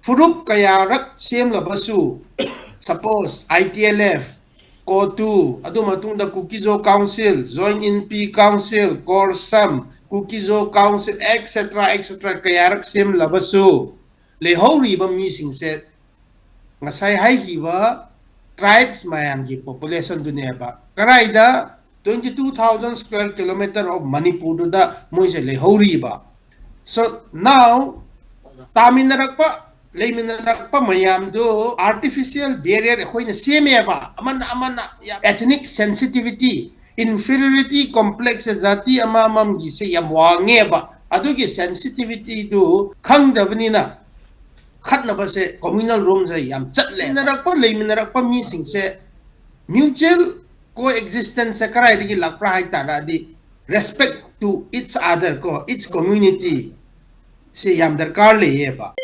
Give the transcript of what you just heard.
furup kaya rak siem labasu suppose ITLF CO2 adu matungda Kukizo Council Joint NP Council Corsam Kukizo Council etc kaya rak siem labasu lehori ba mi singse ngasai hai hiwa tribes mayam gi population duneba karaida 22,000 square kilometer of Manipur da moise lehori ba so now taminarakpa layminarakpa mayam do artificial barrier ekhoi same ba amana ethnic sensitivity inferiority complex zati amamam gi se yam wange ba adugi sensitivity do khangdabni na khatna ba se communal room se yam chatle narakpa layminarakpa mi sing se mutual coexistence se karai digi lakra hai tara di respect to each other ko each community se yam darkar le ba